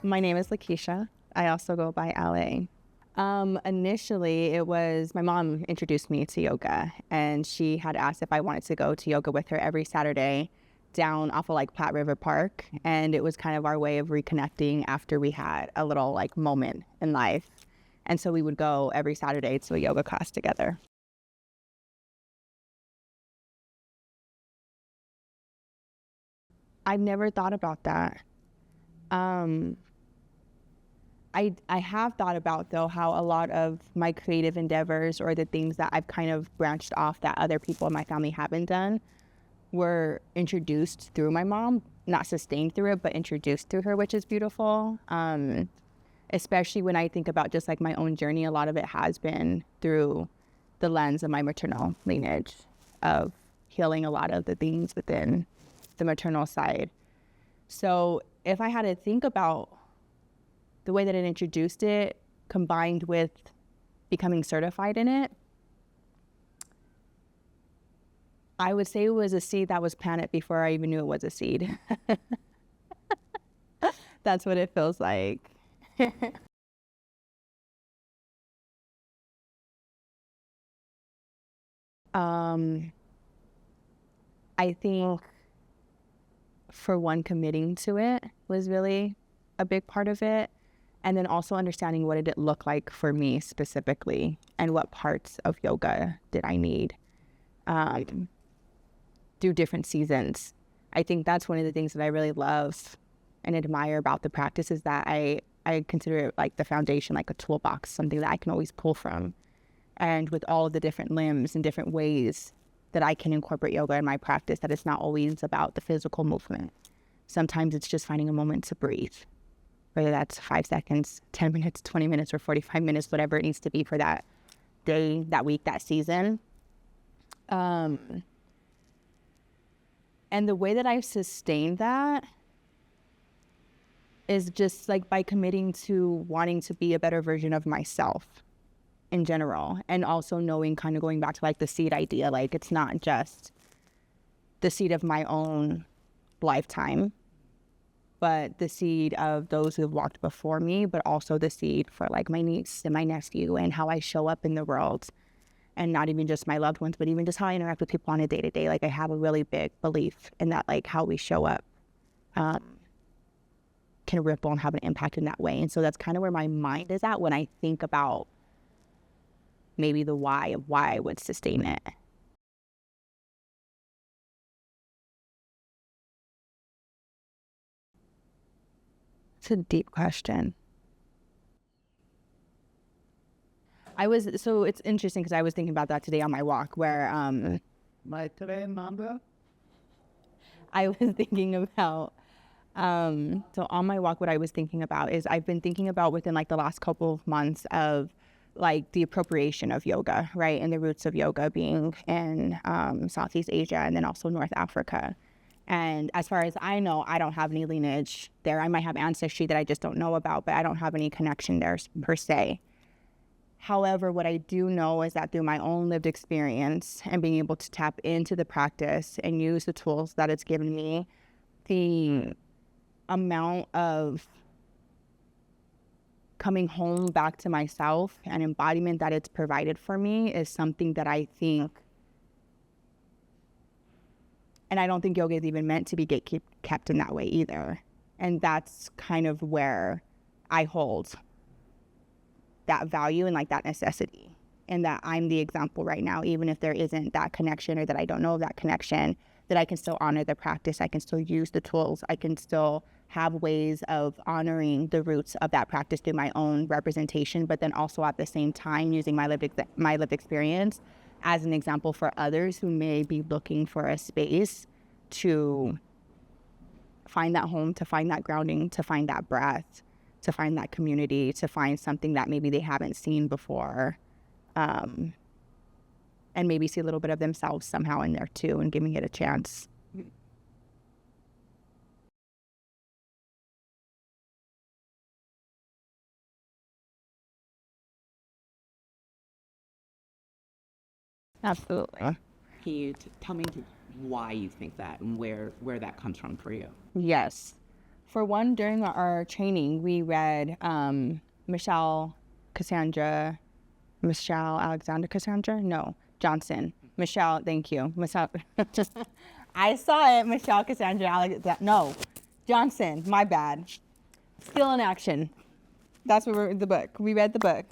My name is Lakeisha. I also go by LA. Initially, it was my mom introduced me to yoga, and she had asked if I wanted to go to yoga with her every Saturday down off of like Platte River Park. And it was kind of our way of reconnecting after we had a little like moment in life. And so we would go every Saturday to a yoga class together. I've never thought about that. Um, I have thought about, though, how a lot of my creative endeavors or the things that I've kind of branched off that other people in my family haven't done were introduced through my mom, not sustained through it, but introduced through her, which is beautiful. Especially when I think about just like my own journey, a lot of it has been through the lens of my maternal lineage of healing a lot of the things within the maternal side. So if I had to think about the way that it introduced it combined with becoming certified in it, I would say it was a seed that was planted before I even knew it was a seed. That's what it feels like. um, I think for one, committing to it was really a big part of it. And then also understanding what did it look like for me specifically and what parts of yoga did I need through different seasons. I think that's one of the things that I really love and admire about the practice is that I consider it like the foundation, like a toolbox, something that I can always pull from. And with all of the different limbs and different ways that I can incorporate yoga in my practice, that it's not always about the physical movement. Sometimes it's just finding a moment to breathe, whether that's 5 seconds, 10 minutes, 20 minutes, or 45 minutes, whatever it needs to be for that day, that week, that season. And the way that I've sustained that is just like by committing to wanting to be a better version of myself in general. And also knowing, kind of going back to like the seed idea, like it's not just the seed of my own lifetime, but the seed of those who have walked before me, but also the seed for like my niece and my nephew and how I show up in the world. And not even just my loved ones, but even just how I interact with people on a day-to-day. Like I have a really big belief in that, like how we show up can ripple and have an impact in that way. And so that's kind of where my mind is at when I think about maybe the why of why I would sustain it. It's a deep question. So it's interesting because I was thinking about that today on my walk where My train number? I was thinking about so on my walk what I was thinking about is I've been thinking about within like the last couple of months of like the appropriation of yoga, right? And the roots of yoga being in Southeast Asia and then also North Africa. And as far as I know, I don't have any lineage there. I might have ancestry that I just don't know about, but I don't have any connection there per se. However, what I do know is that through my own lived experience and being able to tap into the practice and use the tools that it's given me, the amount of coming home back to myself and embodiment that it's provided for me is something that I think, and I don't think yoga is even meant to be kept in that way either. And that's kind of where I hold that value and like that necessity, and that I'm the example right now, even if there isn't that connection or that I don't know of that connection, that I can still honor the practice. I can still use the tools. I can still have ways of honoring the roots of that practice through my own representation, but then also at the same time using my lived experience as an example for others who may be looking for a space to find that home, to find that grounding, to find that breath, to find that community, to find something that maybe they haven't seen before, and maybe see a little bit of themselves somehow in there too, and giving it a chance. Absolutely. Can you tell me why you think that and where that comes from for you? Yes. For one, during our training, we read Michelle Alexander Cassandra? No, Johnson. Michelle, thank you. Michelle, I saw it, Michelle Cassandra Alexander. No, Johnson, my bad. Still in Action. That's what the book. We read the book.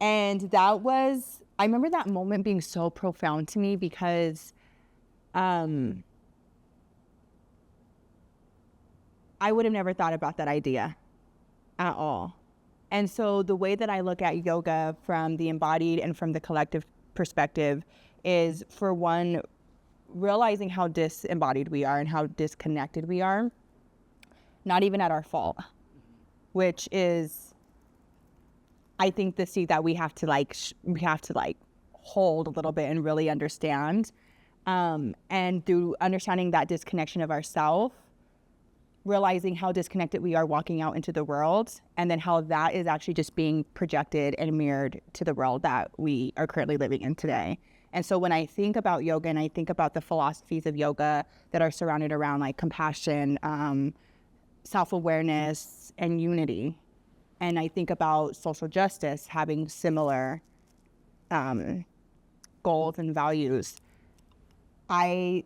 And that was, I remember that moment being so profound to me because I would have never thought about that idea at all. And so the way that I look at yoga from the embodied and from the collective perspective is, for one, realizing how disembodied we are and how disconnected we are, not even at our fault, which is, I think, the seed that we have to hold a little bit and really understand. And through understanding that disconnection of ourselves, realizing how disconnected we are walking out into the world, and then how that is actually just being projected and mirrored to the world that we are currently living in today. And so when I think about yoga and I think about the philosophies of yoga that are surrounded around like compassion, self-awareness, and unity, and I think about social justice having similar goals and values, I'm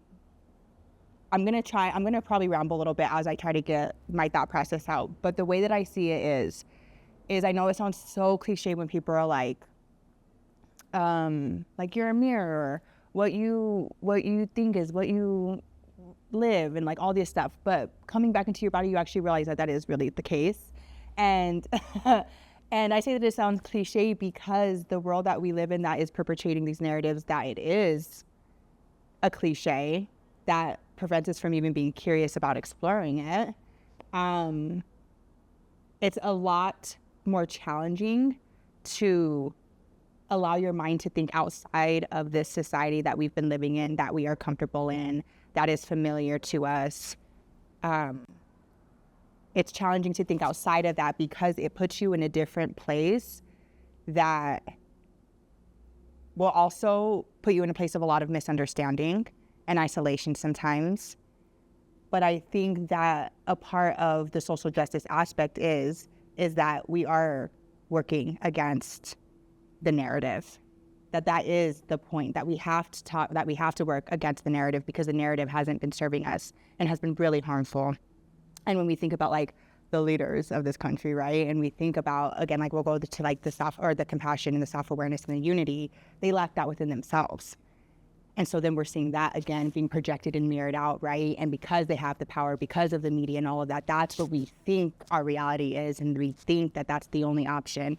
going to probably ramble a little bit as I try to get my thought process out. But the way that I see it is I know it sounds so cliche when people are like you're a mirror, what you think is what you live, and like all this stuff. But coming back into your body, you actually realize that is really the case. And and I say that it sounds cliche because the world that we live in that is perpetuating these narratives, that it is a cliche that prevents us from even being curious about exploring it. It's a lot more challenging to allow your mind to think outside of this society that we've been living in, that we are comfortable in, that is familiar to us. It's challenging to think outside of that because it puts you in a different place that will also put you in a place of a lot of misunderstanding and isolation sometimes. But I think that a part of the social justice aspect is that we are working against the narrative. That is the point, that we have to talk, that we have to work against the narrative because the narrative hasn't been serving us and has been really harmful. And when we think about like the leaders of this country, right? And we think about, again, like we'll go to like the compassion and the self-awareness and the unity, they lack that within themselves. And so then we're seeing that again being projected and mirrored out, right? And because they have the power, because of the media and all of that, that's what we think our reality is. And we think that that's the only option.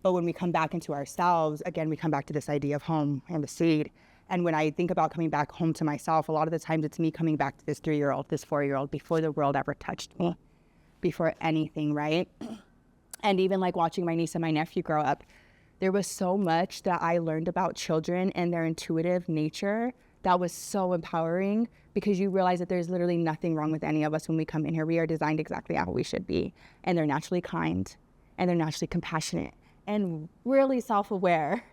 But when we come back into ourselves, again, we come back to this idea of home and the seed. And when I think about coming back home to myself, a lot of the times it's me coming back to this 3-year-old, this 4-year-old, before the world ever touched me, before anything, right? And even like watching my niece and my nephew grow up, there was so much that I learned about children and their intuitive nature that was so empowering, because you realize that there's literally nothing wrong with any of us when we come in here. We are designed exactly how we should be. And they're naturally kind, and they're naturally compassionate, and really self-aware.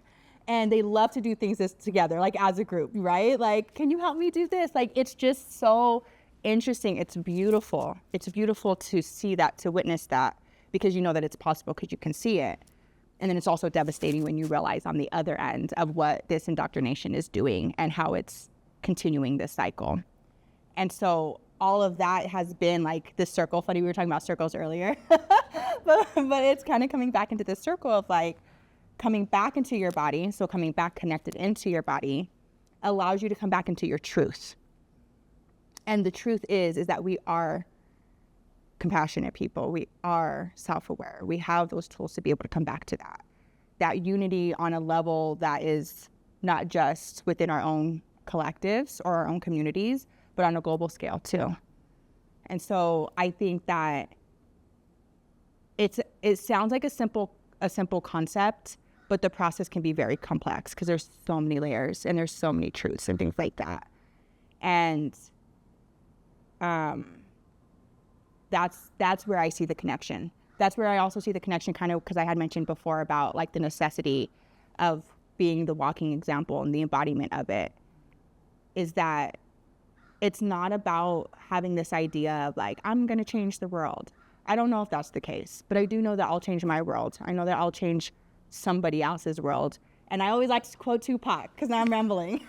And they love to do things together, like as a group, right? Like, can you help me do this? Like, it's just so interesting. It's beautiful. It's beautiful to see that, to witness that, because you know that it's possible because you can see it. And then it's also devastating when you realize on the other end of what this indoctrination is doing and how it's continuing this cycle. And so all of that has been like this circle. Funny, we were talking about circles earlier, but it's kind of coming back into this circle of like coming back into your body. So coming back connected into your body allows you to come back into your truth. And the truth is that we are compassionate people. We are self-aware. We have those tools to be able to come back to that unity on a level that is not just within our own collectives or our own communities, but on a global scale too. And so I think that it sounds like a simple concept, but the process can be very complex because there's so many layers and there's so many truths and things like that. And that's where I see the connection. That's where I also see the connection, kind of, because I had mentioned before about like the necessity of being the walking example and the embodiment of it, is that it's not about having this idea of like, I'm going to change the world. I don't know if that's the case, but I do know that I'll change my world. I know that I'll change somebody else's world. And I always like to quote Tupac because now I'm rambling.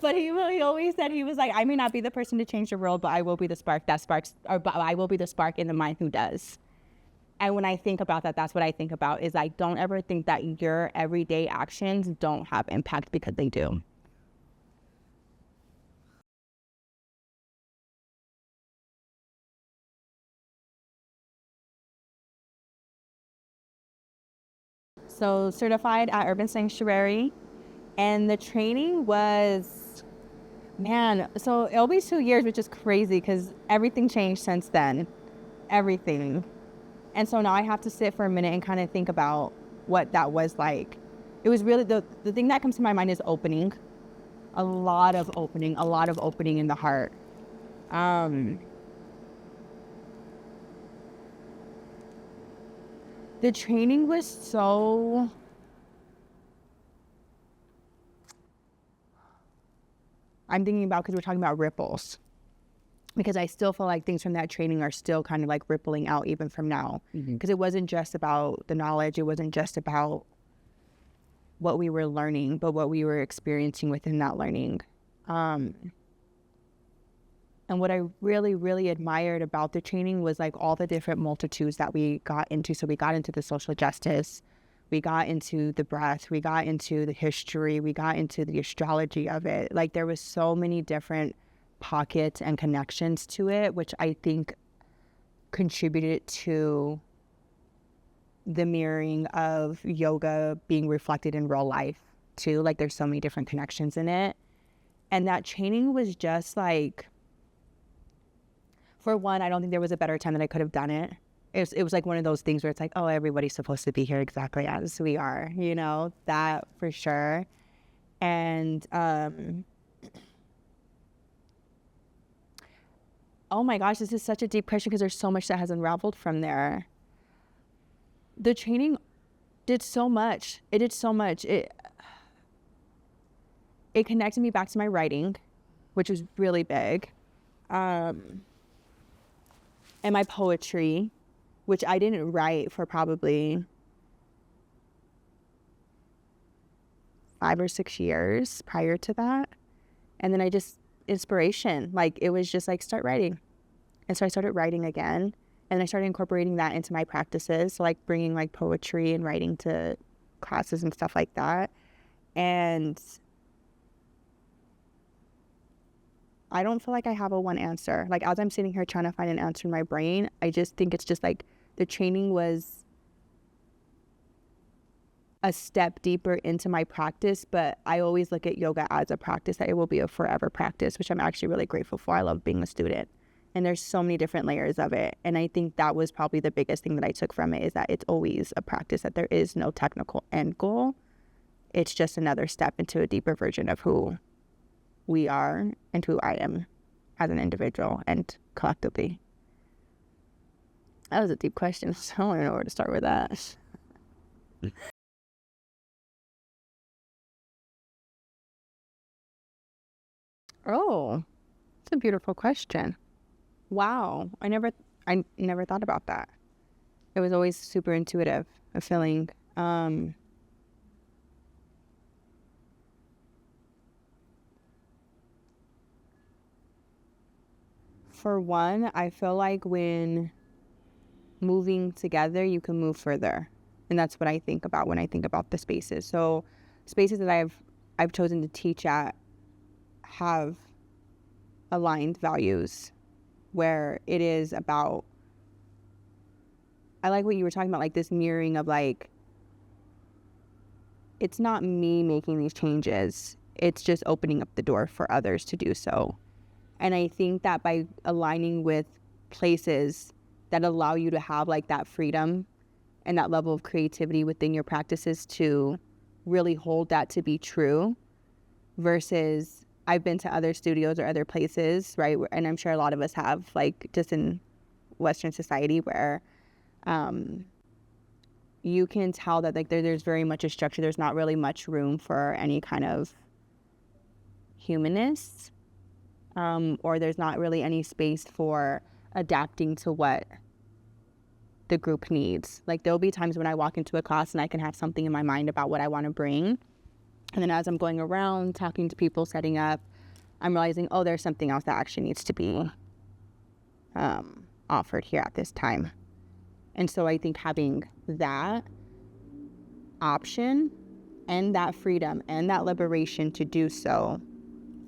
But he always said, he was like, I may not be the person to change the world, but I will be the spark that sparks, or but I will be the spark in the mind who does. And when I think about that, that's what I think about is like, don't ever think that your everyday actions don't have impact, because they do. So certified at Urban Sanctuary, and the training was, man, so it'll be 2 years, which is crazy because everything changed since then, everything. And so now I have to sit for a minute and kind of think about what that was like. It was really, the thing that comes to my mind is opening, a lot of opening in the heart. The training was so, I'm thinking about, because we're talking about ripples, because I still feel like things from that training are still kind of like rippling out even from now, because it wasn't just about the knowledge, it wasn't just about what we were learning, but what we were experiencing within that learning. And what I really, really admired about the training was like all the different multitudes that we got into. So we got into the social justice, we got into the breath, we got into the history, we got into the astrology of it. Like there was so many different pockets and connections to it, which I think contributed to the mirroring of yoga being reflected in real life too. Like there's so many different connections in it. And that training was just like, for one, I don't think there was a better time that I could have done it. It was like one of those things where it's like, oh, everybody's supposed to be here exactly as we are, you know, that for sure. And oh my gosh, this is such a deep question because there's so much that has unraveled from there. The training did so much. It did so much. It connected me back to my writing, which was really big. And my poetry, which I didn't write for probably 5 or 6 years prior to that. And then inspiration, like it was just like, start writing. And so I started writing again, and I started incorporating that into my practices, so like bringing like poetry and writing to classes and stuff like that. And I don't feel like I have a one answer. Like as I'm sitting here trying to find an answer in my brain, I just think it's just like the training was a step deeper into my practice, but I always look at yoga as a practice that it will be a forever practice, which I'm actually really grateful for. I love being a student, and there's so many different layers of it. And I think that was probably the biggest thing that I took from it, is that it's always a practice, that there is no technical end goal. It's just another step into a deeper version of who we are and who I am as an individual and collectively. That was a deep question, so I don't know where to start with that. Oh, it's a beautiful question. Wow, I never thought about that. It was always super intuitive, a feeling. For one, I feel like when moving together, you can move further. And that's what I think about when I think about the spaces. So spaces that I've chosen to teach at have aligned values, where it is about, I like what you were talking about, like this mirroring of like, it's not me making these changes, it's just opening up the door for others to do so. And I think that by aligning with places that allow you to have like that freedom and that level of creativity within your practices to really hold that to be true, versus I've been to other studios or other places, right? And I'm sure a lot of us have, like just in Western society, where you can tell that like there's very much a structure. There's not really much room for any kind of humanness. or there's not really any space for adapting to what the group needs. Like there'll be times when I walk into a class and I can have something in my mind about what I want to bring. And then as I'm going around, talking to people, setting up, I'm realizing, oh, there's something else that actually needs to be offered here at this time. And so I think having that option and that freedom and that liberation to do so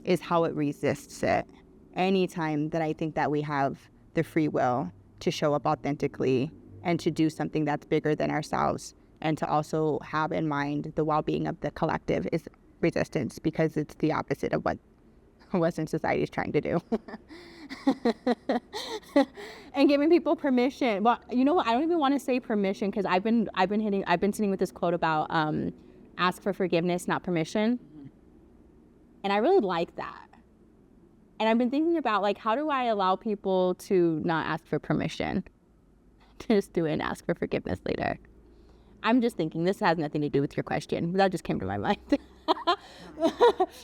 is how it resists it. Anytime that I think that we have the free will to show up authentically and to do something that's bigger than ourselves, and to also have in mind the well-being of the collective, is resistance, because it's the opposite of what Western society is trying to do. And giving people permission. Well, you know what? I don't even want to say permission, because I've been sitting with this quote about ask for forgiveness, not permission. And I really like that. And I've been thinking about, like, how do I allow people to not ask for permission? Just do it and ask for forgiveness later. I'm just thinking, this has nothing to do with your question. That just came to my mind.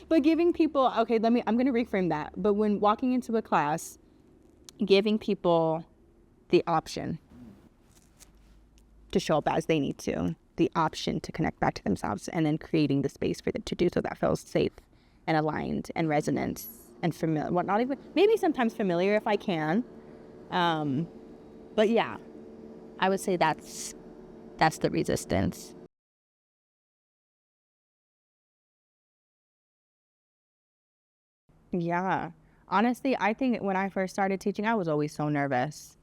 But giving people, okay, I'm going to reframe that. But when walking into a class, giving people the option to show up as they need to, the option to connect back to themselves, and then creating the space for them to do so that feels safe and aligned and resonant and familiar. Well, not even, maybe sometimes familiar if I can. But yeah, I would say that's the resistance. Yeah. Honestly, I think when I first started teaching, I was always so nervous.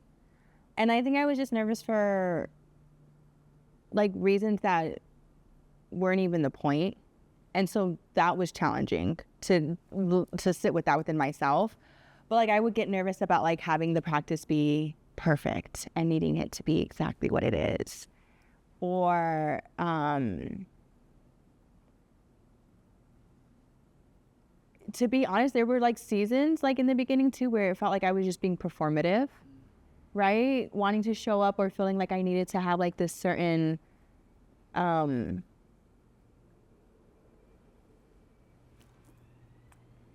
And I think I was just nervous for like reasons that weren't even the point. And so that was challenging to sit with that within myself. But like I would get nervous about like having the practice be perfect and needing it to be exactly what it is. Or to be honest, there were like seasons like in the beginning too where it felt like I was just being performative, right? Wanting to show up or feeling like I needed to have like this certain I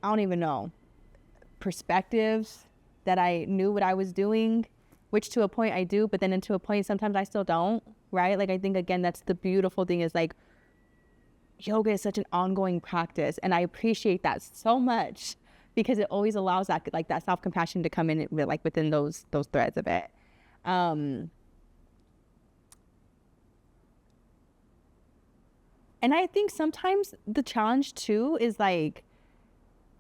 don't even know, perspectives that I knew what I was doing, which to a point I do, but then to a point sometimes I still don't, right? Like I think, again, that's the beautiful thing is like yoga is such an ongoing practice, and I appreciate that so much because it always allows that like that self-compassion to come in like within those threads of it. And I think sometimes the challenge too is like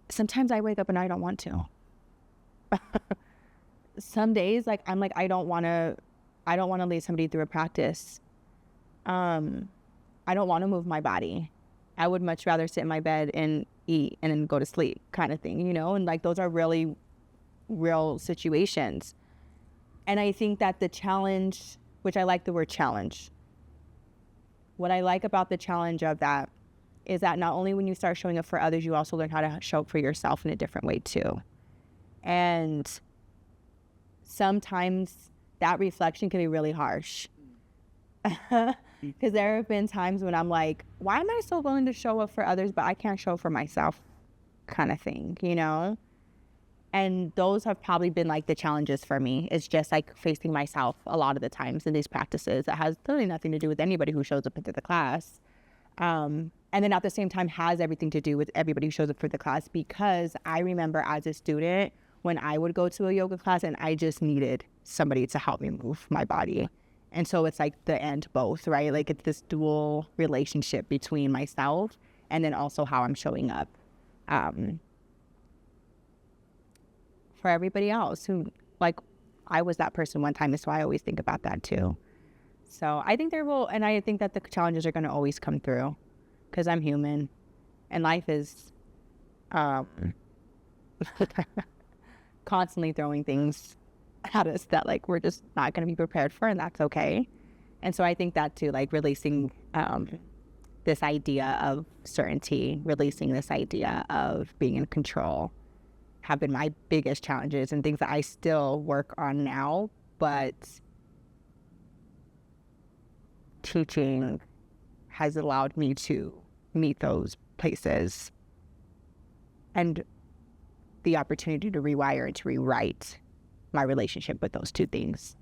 sometimes I wake up and I don't want to. Some days like I'm like I don't want to lead somebody through a practice. I don't want to move my body. I would much rather sit in my bed and eat and then go to sleep kind of thing, you know? And like those are really real situations. And I think that the challenge, which I like the word challenge, what I like about the challenge of that is that not only when you start showing up for others, you also learn how to show up for yourself in a different way too. And sometimes that reflection can be really harsh. Because there have been times when I'm like, why am I so willing to show up for others, but I can't show up for myself kind of thing, you know? And those have probably been like the challenges for me. It's just like facing myself a lot of the times in these practices. That has really nothing to do with anybody who shows up into the class. And then at the same time has everything to do with everybody who shows up for the class, because I remember as a student when I would go to a yoga class and I just needed somebody to help me move my body. And so it's like the and both, right? Like it's this dual relationship between myself and then also how I'm showing up for everybody else who, like, I was that person one time. So I always think about that too. So I think and I think that the challenges are going to always come through because I'm human and life is constantly throwing things at us that like we're just not going to be prepared for, and that's okay. And so I think that too, like releasing this idea of certainty, releasing this idea of being in control have been my biggest challenges and things that I still work on now, but teaching has allowed me to meet those places and the opportunity to rewire and to rewrite my relationship with those two things.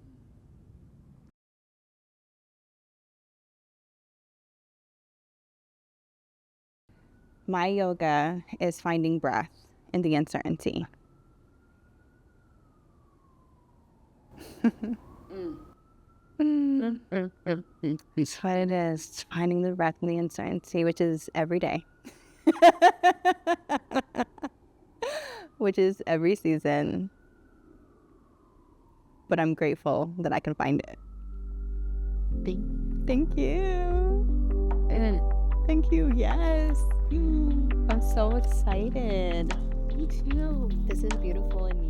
My yoga is finding breath in the uncertainty. It's what it is. It's finding the breath in the uncertainty, which is every day. Which is every season. But I'm grateful that I can find it. Thank you. Thank you. Yes. I'm so excited. Me too. This is beautiful and